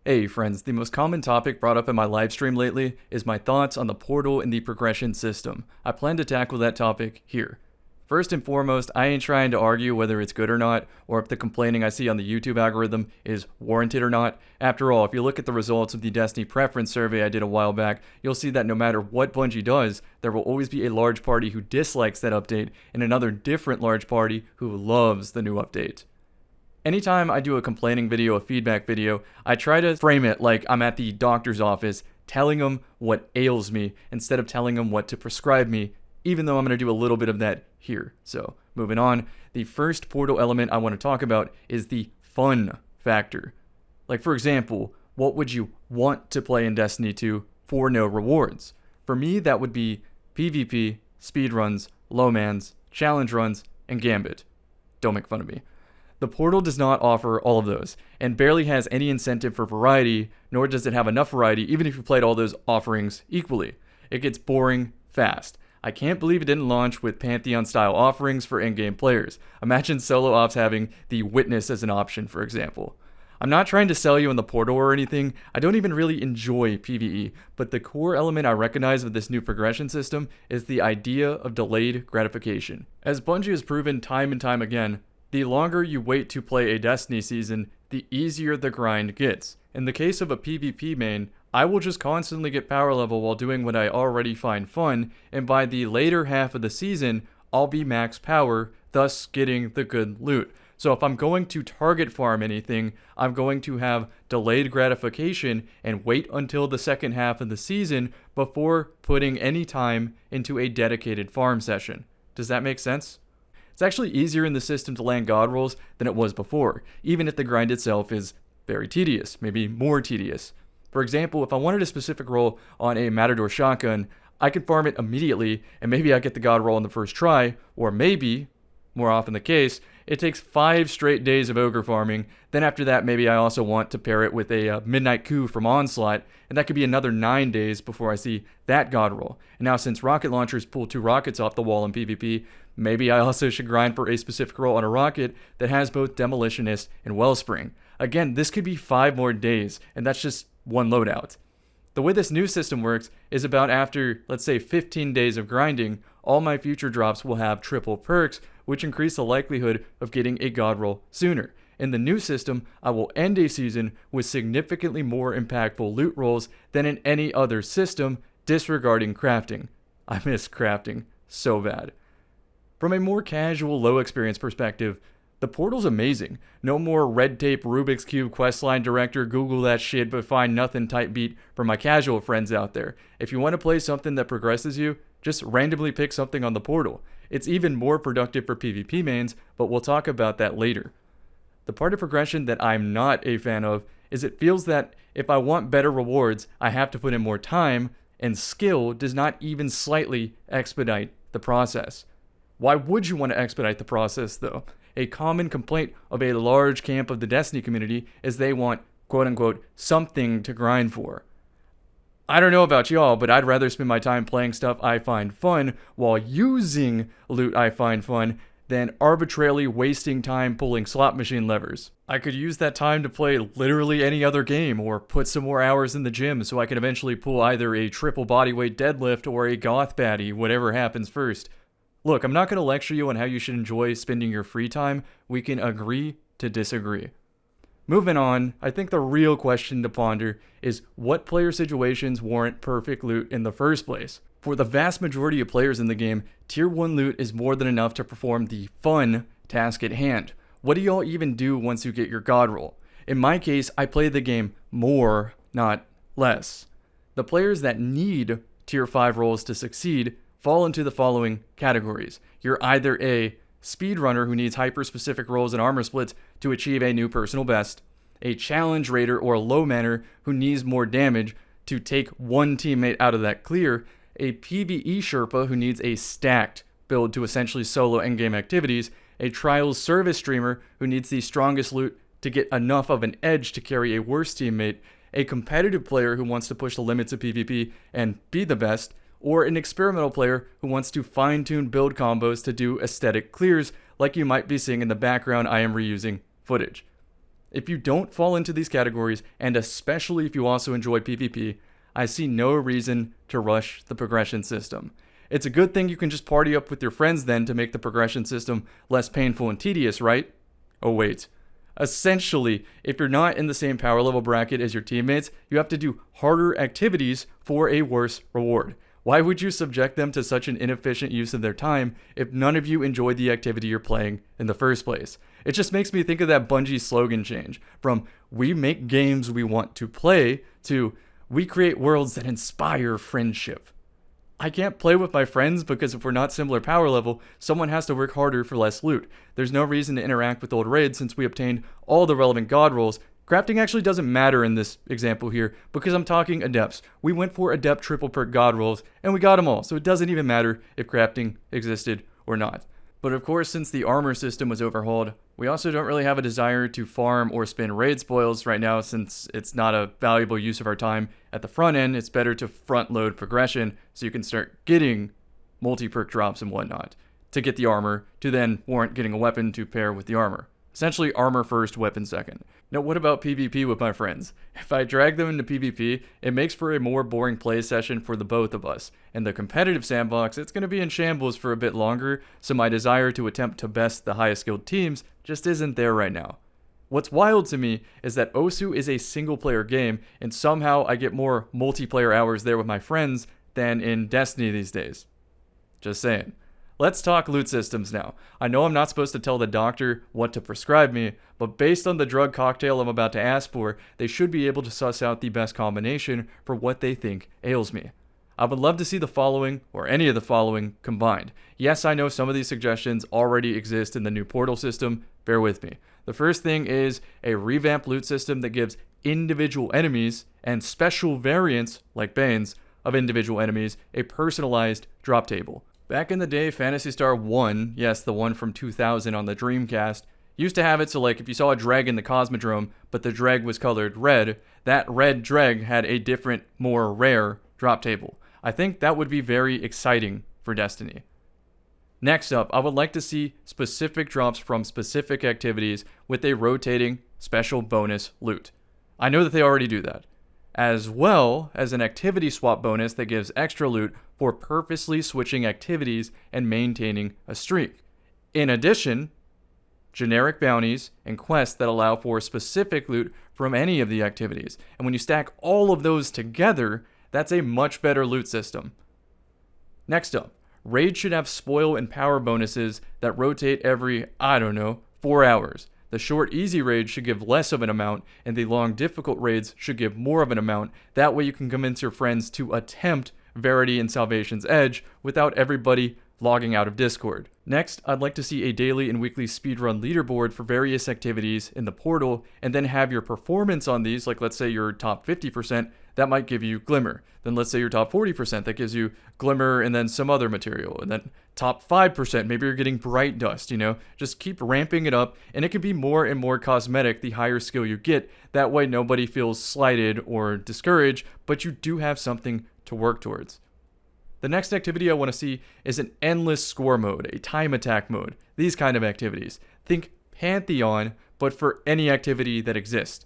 Hey friends, the most common topic brought up in my live stream lately is my thoughts on the portal and the progression system. I plan to tackle that topic here. First and foremost, I ain't trying to argue whether it's good or not, or if the complaining I see on the YouTube algorithm is warranted or not. After all, if you look at the results of the Destiny preference survey I did a while back, you'll see that no matter what Bungie does, there will always be a large party who dislikes that update, and another different large party who loves the new update. Anytime I do a complaining video, a feedback video, I try to frame it like I'm at the doctor's office telling them what ails me instead of telling them what to prescribe me, even though I'm going to do a little bit of that here. So, moving on, the first portal element I want to talk about is the fun factor. Like, for example, what would you want to play in Destiny 2 for no rewards? For me, that would be PvP, speedruns, low-mans, challenge runs, and Gambit. Don't make fun of me. The portal does not offer all of those, and barely has any incentive for variety, nor does it have enough variety even if you played all those offerings equally. It gets boring fast. I can't believe it didn't launch with Pantheon-style offerings for in-game players. Imagine solo ops having the Witness as an option, for example. I'm not trying to sell you on the portal or anything. I don't even really enjoy PvE, but the core element I recognize of this new progression system is the idea of delayed gratification. As Bungie has proven time and time again, the longer you wait to play a Destiny season, the easier the grind gets. In the case of a PvP main, I will just constantly get power level while doing what I already find fun, and by the later half of the season, I'll be max power, thus getting the good loot. So if I'm going to target farm anything, I'm going to have delayed gratification and wait until the second half of the season before putting any time into a dedicated farm session. Does that make sense? It's actually easier in the system to land god rolls than it was before, even if the grind itself is very tedious, maybe more tedious. For example, if I wanted a specific roll on a Matador shotgun, I could farm it immediately, and maybe I get the god roll on the first try, or maybe, more often the case, it takes 5 straight days of ogre farming. Then after that, maybe I also want to pair it with a midnight coup from Onslaught, and that could be another 9 days before I see that god roll. And now since rocket launchers pull 2 rockets off the wall in PvP, maybe I also should grind for a specific roll on a rocket that has both Demolitionist and Wellspring. Again, this could be 5 more days, and that's just one loadout. The way this new system works is about after, let's say, 15 days of grinding, all my future drops will have triple perks, which increase the likelihood of getting a god roll sooner. In the new system, I will end a season with significantly more impactful loot rolls than in any other system, disregarding crafting. I miss crafting so bad. From a more casual, low experience perspective, the portal's amazing. No more red tape Rubik's Cube questline director, Google that shit but find nothing type beat for my casual friends out there. If you want to play something that progresses you, just randomly pick something on the portal. It's even more productive for PvP mains, but we'll talk about that later. The part of progression that I'm not a fan of is it feels that if I want better rewards, I have to put in more time, and skill does not even slightly expedite the process. Why would you want to expedite the process, though? A common complaint of a large camp of the Destiny community is they want, quote-unquote, something to grind for. I don't know about y'all, but I'd rather spend my time playing stuff I find fun while using loot I find fun than arbitrarily wasting time pulling slot machine levers. I could use that time to play literally any other game or put some more hours in the gym so I can eventually pull either a triple bodyweight deadlift or a goth baddie, whatever happens first. Look, I'm not going to lecture you on how you should enjoy spending your free time. We can agree to disagree. Moving on, I think the real question to ponder is what player situations warrant perfect loot in the first place? For the vast majority of players in the game, Tier 1 loot is more than enough to perform the fun task at hand. What do y'all even do once you get your god roll? In my case, I play the game more, not less. The players that need Tier 5 rolls to succeed fall into the following categories. You're either a speedrunner who needs hyper-specific rolls and armor splits to achieve a new personal best, a challenge raider or a low manner who needs more damage to take one teammate out of that clear, a PvE Sherpa who needs a stacked build to essentially solo endgame activities, a Trials service streamer who needs the strongest loot to get enough of an edge to carry a worse teammate, a competitive player who wants to push the limits of PvP and be the best, or an experimental player who wants to fine-tune build combos to do aesthetic clears like you might be seeing in the background I am reusing footage. If you don't fall into these categories, and especially if you also enjoy PvP, I see no reason to rush the progression system. It's a good thing you can just party up with your friends then to make the progression system less painful and tedious, right? Oh wait. Essentially, if you're not in the same power level bracket as your teammates, you have to do harder activities for a worse reward. Why would you subject them to such an inefficient use of their time if none of you enjoyed the activity you're playing in the first place? It just makes me think of that Bungie slogan change from "we make games we want to play" to "we create worlds that inspire friendship." I can't play with my friends because if we're not similar power level, someone has to work harder for less loot. There's no reason to interact with old raids since we obtained all the relevant god rolls. Crafting actually doesn't matter in this example here because I'm talking adepts. We went for adept triple perk god rolls and we got them all, so it doesn't even matter if crafting existed or not. But of course, since the armor system was overhauled, we also don't really have a desire to farm or spin raid spoils right now since it's not a valuable use of our time. At the front end, it's better to front load progression so you can start getting multi-perk drops and whatnot to get the armor to then warrant getting a weapon to pair with the armor. Essentially, armor first, weapon second. Now, what about PvP with my friends? If I drag them into PvP, it makes for a more boring play session for the both of us. In the competitive sandbox, it's going to be in shambles for a bit longer, so my desire to attempt to best the highest skilled teams just isn't there right now. What's wild to me is that Osu is a single-player game, and somehow I get more multiplayer hours there with my friends than in Destiny these days. Just saying. Let's talk loot systems now. I know I'm not supposed to tell the doctor what to prescribe me, but based on the drug cocktail I'm about to ask for, they should be able to suss out the best combination for what they think ails me. I would love to see the following, or any of the following, combined. Yes, I know some of these suggestions already exist in the new portal system. Bear with me. The first thing is a revamped loot system that gives individual enemies and special variants, like Banes, of individual enemies a personalized drop table. Back in the day, Phantasy Star 1, yes, the one from 2000 on the Dreamcast, used to have it so like if you saw a dreg in the Cosmodrome, but the dreg was colored red, that red dreg had a different, more rare drop table. I think that would be very exciting for Destiny. Next up, I would like to see specific drops from specific activities with a rotating special bonus loot. I know that they already do that. As well as an activity swap bonus that gives extra loot for purposely switching activities and maintaining a streak. In addition, generic bounties and quests that allow for specific loot from any of the activities. And when you stack all of those together, that's a much better loot system. Next up, raids should have spoil and power bonuses that rotate every, 4 hours. The short, easy raids should give less of an amount, and the long, difficult raids should give more of an amount. That way you can convince your friends to attempt Verity and Salvation's Edge without everybody logging out of Discord. Next, I'd like to see a daily and weekly speedrun leaderboard for various activities in the portal, and then have your performance on these, like let's say your top 50%, that might give you Glimmer. Then let's say your top 40%, that gives you Glimmer and then some other material. And then top 5%, maybe you're getting Bright Dust, Just keep ramping it up, and it can be more and more cosmetic the higher skill you get. That way nobody feels slighted or discouraged, but you do have something to work towards. The next activity I want to see is an endless score mode, a time attack mode, these kind of activities. Think Pantheon, but for any activity that exists.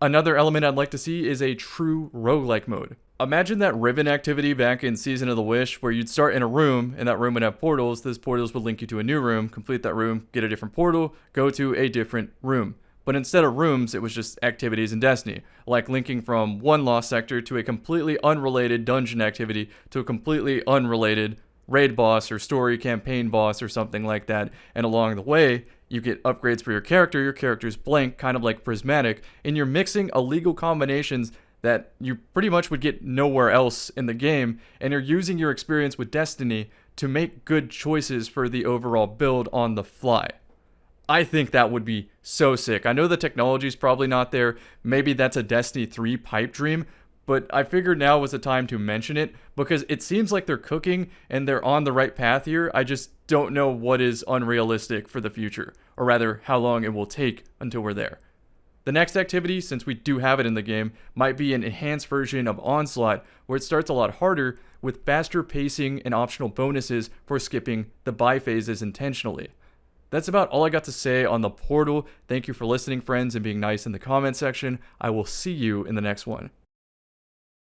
Another element I'd like to see is a true roguelike mode. Imagine that Riven activity back in Season of the Wish where you'd start in a room and that room would have portals. Those portals would link you to a new room, complete that room, get a different portal, go to a different room. But instead of rooms, it was just activities in Destiny, like linking from one lost sector to a completely unrelated dungeon activity to a completely unrelated raid boss or story campaign boss or something like that. And along the way, you get upgrades for your character's blank, kind of like prismatic, and you're mixing illegal combinations that you pretty much would get nowhere else in the game, and you're using your experience with Destiny to make good choices for the overall build on the fly. I think that would be so sick. I know the technology's probably not there. Maybe that's a Destiny 3 pipe dream, but I figured now was the time to mention it because it seems like they're cooking and they're on the right path here. I just don't know what is unrealistic for the future, or rather how long it will take until we're there. The next activity, since we do have it in the game, might be an enhanced version of Onslaught, where it starts a lot harder with faster pacing and optional bonuses for skipping the buy phases intentionally. That's about all I got to say on the portal. Thank you for listening, friends, and being nice in the comment section. I will see you in the next one.